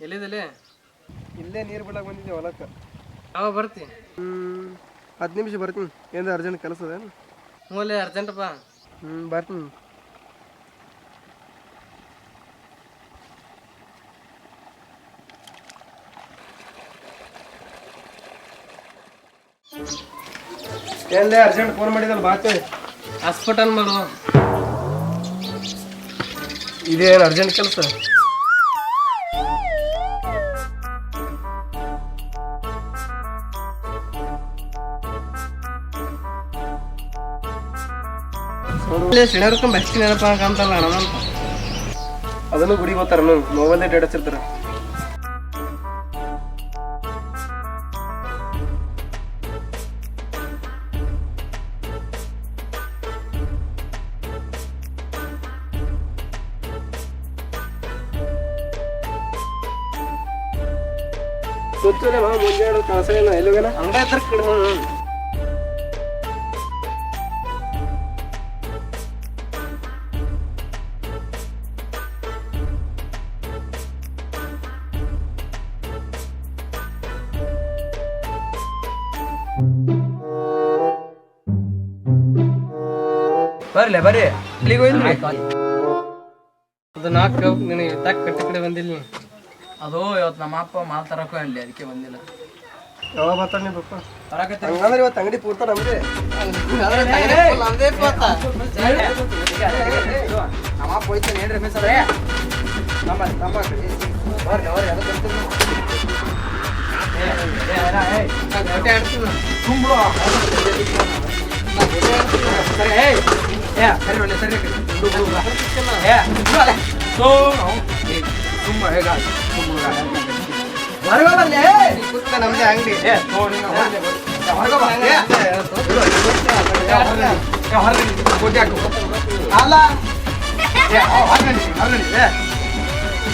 ಎಲ್ಲಿದಲ್ಲಿ? ಇಲ್ಲೇ ನೀರು ಬಿಡಕ್ಕೆ ಬಂದಿದ್ದೆ ಹೊಲಕ್ಕೆ. ಯಾವಾಗ ಬರ್ತಿ? 10 ನಿಮಿಷ ಬರ್ತೀನಿ. ಏನು ಅರ್ಜೆಂಟ್ ಕೆಲಸ ಅದೇನು? ಮೂಲೆ ಅರ್ಜೆಂಟಪ್ಪ. ಬರ್ತೀನಿ. ಎಲ್ಲೇ ಅರ್ಜೆಂಟ್ ಫೋನ್ ಮಾಡಿದಲ್ಲ ಬಾತೇಳಿ. ಹಾಸ್ಪಿಟಲ್ ಮಾಡು. ಇದೇನು ಅರ್ಜೆಂಟ್ ಕೆಲಸ? ಕಾಣ್ತಲ್ಲ ಹಣಮಂತ. ಅದನ್ನು ಗುಡಿಗೆ ಹೋಗ್ತಾರ ಮೊಬೈಲ್ ಡೇಟ್ ಹಚ್ಚಿರ್ತಾರ. ಮುಂಜಾನೆ ಕಳಸ ಇಲ್ಲ ಎಲ್ಲೋಗೇನ ಅಂಗಡಿ ಹತ್ರ ಕಿಡ. ಬರ್ಲಿ ಬರ್ರಿ ಇಲ್ಲಿಗೆ ಹೋಯ್ತು. ಅದು ನಾಲ್ಕು ನಿನಗೆ ತಕ್ಕ ಕಟ್ಟಿ ಕಡೆ ಬಂದಿಲ್ಲ. ಅದು ಇವತ್ತು ನಮ್ಮ ಅಪ್ಪ ಮಾಲ್ ತರಕ ಅಲ್ಲಿ ಅದಕ್ಕೆ ಬಂದಿಲ್ಲ. ಯಾವಾಗ ಬರ್ತಾನೆ ನಿಮ್ಮ ಪಪ್ಪ? ಹಂಗಂದ್ರೆ ಇವತ್ತು ಅಂಗಡಿ ಪೂರ್ತ ನಮ್ದೇ. ನಮ್ಮ ಅಪ್ಪ ಹೋಯ್ತಾನೆ ಏನ್ರಿ ಮಿಸ್ ಅದೇ ನಮ್ದೇ ಅಂಗಡಿ. ಅಲ್ಲ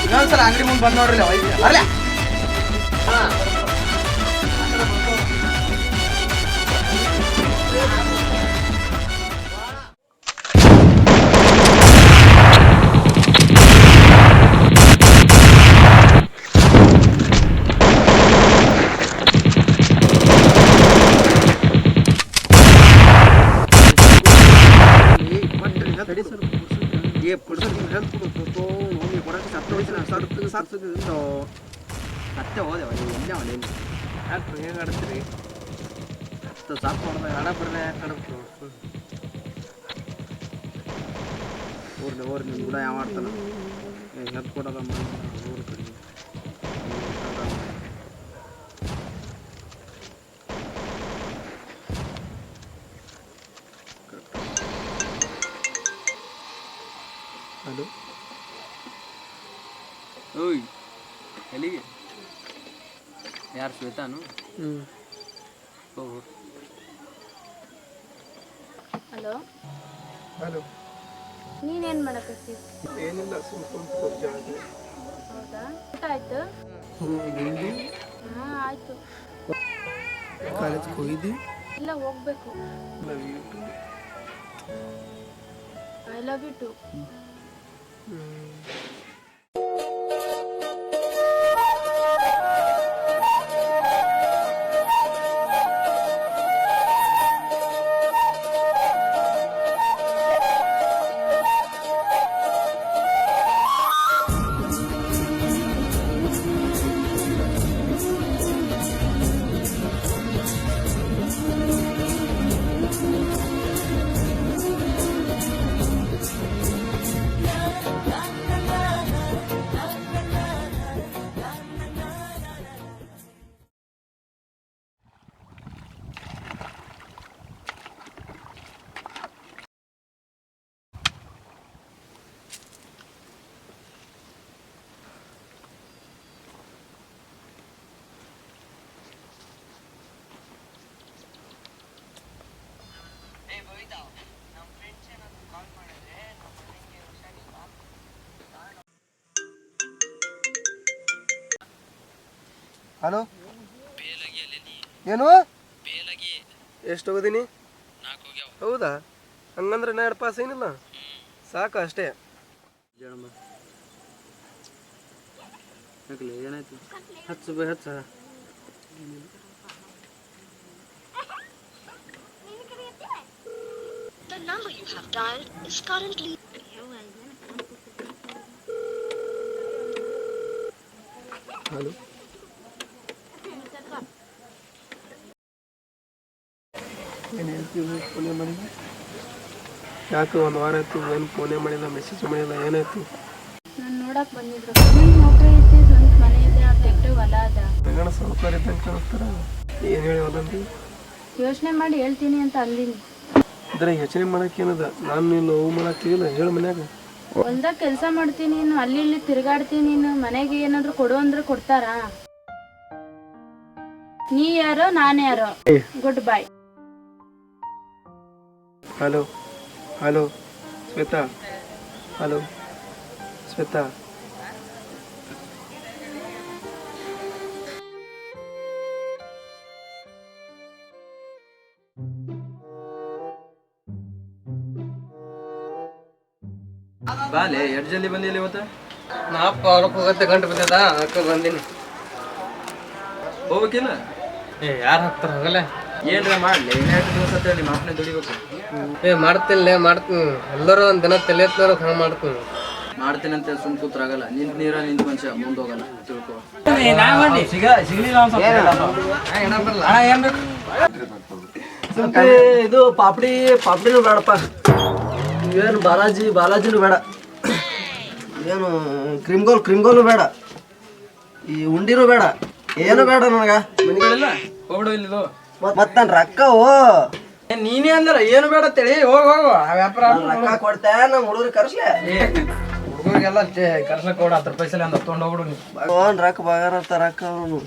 ಇನ್ನೊಂದ್ಸಲ ಅಂಗಡಿ ಮುಂದೆ ಬಂದ್ ನೋಡ್ರಿ ಬರ್ಲ. ಮತ್ತೆ ಹೋದೆವ ಎಲ್ಲಿ ಅವನೇನು ಯಾಕೆ ಹೆಂಗೆ ಆಡ್ತೀರಿ? ಸಾಕು ಹೊಡೆದ ಹಣ ಬರ್ದೆ ಯಾಕೆ ಆಡಬೇಕು? ಓರ್ಲಿ ನಿಮ್ಮ ಕೂಡ ಯಾವ ಆಡ್ತಾನ ಹೆಲ್ಪ್ ಕೊಡೋದ ಊರ ಕಡೆ. ಹಲೋ ಓಯ್ ಎಲ್ಲಿಗೆ? ಯಾರು ಶ್ವೇತಾನು? ಹೋಗು. ಹಲೋ ಹಲೋ ನೀನೇನು ಮಾಡಕತ್ತಿ? ಏನಿಲ್ಲ ಸುಮ್ಮನೆ. ಹೌದಾ ಊಟ ಆಯ್ತು? ಹಾಂ ಆಯ್ತು. ಕಾಲೇಜ್ಗೆ ಹೋಗಿದ್ದಿ? ಇಲ್ಲ ಹೋಗ್ಬೇಕು. I love you too. Hello ಏನು ಎಷ್ಟು ಹೋಗೋದೀನಿ? ಹೌದಾ? ಹಂಗಂದ್ರೆ 2 ಪಾಸ್ ಏನಿಲ್ಲ ಸಾಕು ಅಷ್ಟೇ. ಯಾಕಲೆ ಏನಾಯ್ತು? ಹಚ್ಚು ಬೈ ಹಚ್ಚ. The number you have dialed is currently. Hello ಏನು ಹೇಳ್ತೀವಿ ಫೋನೇ ಮಾಡಿಲ್ಲ ಯಾಕೆ ಒಂದು ವಾರ ಆಯ್ತು ಏನು ಫೋನೇ ಮಾಡಿಲ್ಲ ಮೆಸೇಜ್ ಮಾಡಿಲ್ಲ ಏನಾಯ್ತು ನಾನು ನೋಡಕ್ ಬಂದಿದ್ರು ನಿನ್ ನೌಕರಿ ಐತಿ ಸ್ವಂತ ಮನೆ ಇದೆ ಆ ತೆಗ್ದು ಹೊಲ ಅದ ಹೆಂಗಣ ಸೌಕರ್ಯ ಇದ್ದಂಗೆ ಕಾಣಿಸ್ತಾರ ಏನು ಹೇಳಿ ಹೊಲಂದಿ ಯೋಚನೆ ಮಾಡಿ ಹೇಳ್ತೀನಿ ಅಂತ ಅಂದಿನಿ ಇದ್ರೆ ಯೋಚನೆ ಮಾಡಕ್ಕೆ ಏನದ ನಾನು ನೀನು ನೋವು ಮಾಡಕ್ತಿಲ್ಲ ಹೇಳು ಮನ್ಯಾಗ ಹೊಲ್ದಾಗ ಕೆಲಸ ಮಾಡ್ತೀನಿ ನೀನು ಅಲ್ಲಿ ಇಲ್ಲಿ ತಿರ್ಗಾಡ್ತೀನಿ ನೀನು ಮನೆಗೆ ಏನಾದ್ರು ಕೊಡು ಅಂದ್ರೆ ಕೊಡ್ತಾರಾ ನೀ ಯಾರೋ ನಾನು ಯಾರೋ good bye hello hello Shweta hello Shweta ಬಾಲೆ ಎಷ್ಟು ಜಲ್ದಿ ಬಂದಿಲ್ಲ ಇವತ್ತು? ನಾಪ್ಪ ಹೊರಕ್ಕೆ ಹೋಗತ್ತೆ ಗಂಟು ಬಿದ್ದದ ಅದಕ್ಕೆ ಬಂದೀನಿ. ಹೋಗ್ಬೇಕಿಲ್ಲ? ಯಾರು ಹಾಕ್ತಾರ ಹೋಗಲ್ಲ? ಏನ್ರ ಮಾಡ್ಲಿ ಇನ್ನೆರಡು ದಿವಸ ಅಂತ ಹೇಳಿ ಮಾಪನೆ ದುಡಿಬೇಕು. ಮಾಡ್ತೀನಿ ಎಲ್ಲರೂ ಒಂದು ದಿನ ತಲೆ ಎತ್ತನವ್ರು ಹಂಗೆ ಮಾಡ್ತೀನಿ. ಮಾಡ್ತೀನಂತ ಸುಮ್ ಕೂತ್ರಾಗಲ್ಲ. ನಿಂತ ಮನುಷ್ಯ ಮುಂದೆ ಹೋಗಲ್ಲ ತಿಳ್ಕೊ. ಇದು ಪಾಪಡಿನೂ ಬೇಡಪ್ಪ ಏನು ಬಾಲಾಜಿನೂ ಬೇಡ ಏನು ಕ್ರಿಮ್ಗೋಲು ಬೇಡ ಈ ಉಂಡಿನೂ ಬೇಡ ಏನು ಬೇಡ ನನಗೆ ಮನೆಗಳಿಲ್ಲ ಹೋಗ್ಬಿಡು ಇಲ್ಲಿದು. ಮತ್ ನನ್ನ ರೊಕ್ಕವು ನೀನೇ ಅಂದ್ರ ಏನು ಬೇಡ ಅಂತೇಳಿ ಹೋಗು ವ್ಯಾಪಾರ ರೊಕ್ಕ ಕೊಡ್ತೆ ನಮ್ಮ ಹುಡುಗರು ಕರ್ಸ್ಲೆ ಹುಡುಗರಿಗೆಲ್ಲ ಕರ್ಸಕ್ ಕೊಡ 10 ರೂಪಾಯಿ ಸಲ ಅಂತ ತೊಗೊಂಡು ಹೋಗ್ಬಿಡು ನೀ. ರೊಕ್ಕ ಬಗಾರಂತ ರೊಕ್ಕ ಅವನು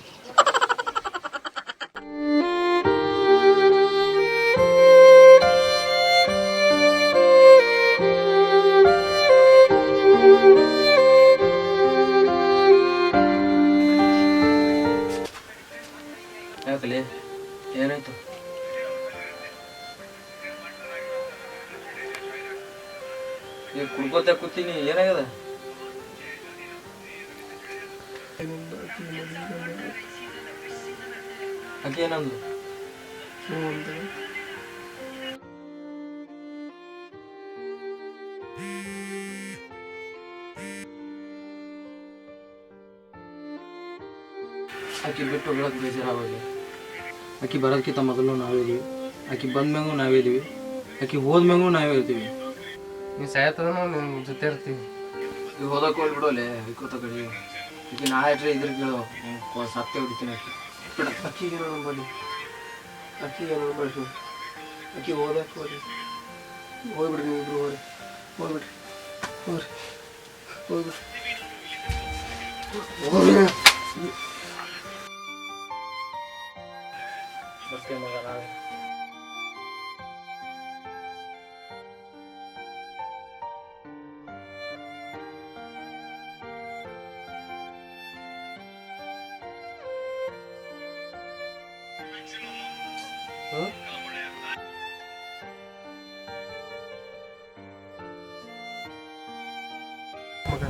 ಯಾಕಲಿ ಏನಾಯ್ತು? ಈಗ ಕುಡ್ಕೋತ ಕೂತೀನಿ ಏನಾಗ್ಯದ? ಅಕ್ಕಿ ಏನಂದ್ಲು? ಆಕಿ ಬಿಟ್ಟು ಹೋಗೋಕೆ ಬೇಜಾರಾಗೋದು. ಆಕಿ ಬರೋದಕ್ಕಿಂತ ಮೊದಲು ನಾವಿದ್ದೀವಿ, ಆಕಿ ಬಂದ್ಮ್ಯಾಗೂ ನಾವಿದ್ದೀವಿ, ಆಕಿ ಹೋದ್ಮ್ಯಾಗೂ ನಾವೇ ಇರ್ತೀವಿ. ನೀ ಸಾಯ್ತದನು ನಿನ್ನ ಜೊತೆ ಇರ್ತೀವಿ. ಈಗ ಹೋದಕ್ಕೆ ಹೋಗ್ಬಿಡೋಲೆ ಇಕ್ಕೋತ ಕಡಿ. ಈಗ ನಾ ಇಟ್ರೆ ಇದ್ರ ಕೇಳೋ ಸತ್ತೆ ಹೊಡಿತೀನಿ. ಬಿಡ ಅಕ್ಕಿಗೆ ಏನೋ ಬನ್ನಿ ಅಕ್ಕಿಗೆ ಏನೋ ಬನ್ನಿ ಅಕ್ಕಿ ಹೋದಕ್ಕೆ ಹೋಗ್ಬಿಡ್ರಿ ನೀವು ಇಬ್ರು ಹೋಗ್ಬಿಡ್ರಿ ಬರ್ತೀವಿ ಮಗ ನಾಳೆ. ಮಗ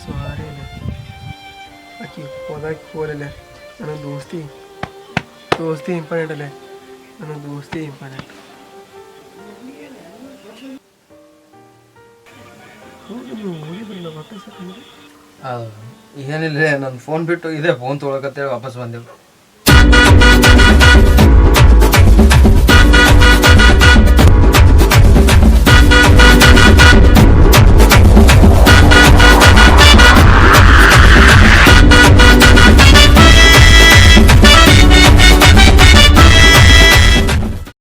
ಸಾರಿ ಅಕ್ಕಿ ಹೋದಕ್ಕೆ ಹೋಗಲಿಲ್ಲ ನನ್ನ ದೋಸ್ತಿ ಇಂಪಾರ್ಟೆಂಟ್ ಅಲ್ಲೇ ನನ್ನ ದೋಸ್ತಿ ಇಂಪಾರ್ಟೆಂಟ್ ಹೋಗಿ ಬರಲ್ಲ ವಾಪಸ್ ಏನಿಲ್ಲ ನನ್ನ ಫೋನ್ ಬಿಟ್ಟು ಇದೇ ಫೋನ್ ತೊಗೊಳಕತ್ತೇಳಿ ವಾಪಸ್ ಬಂದೆವು.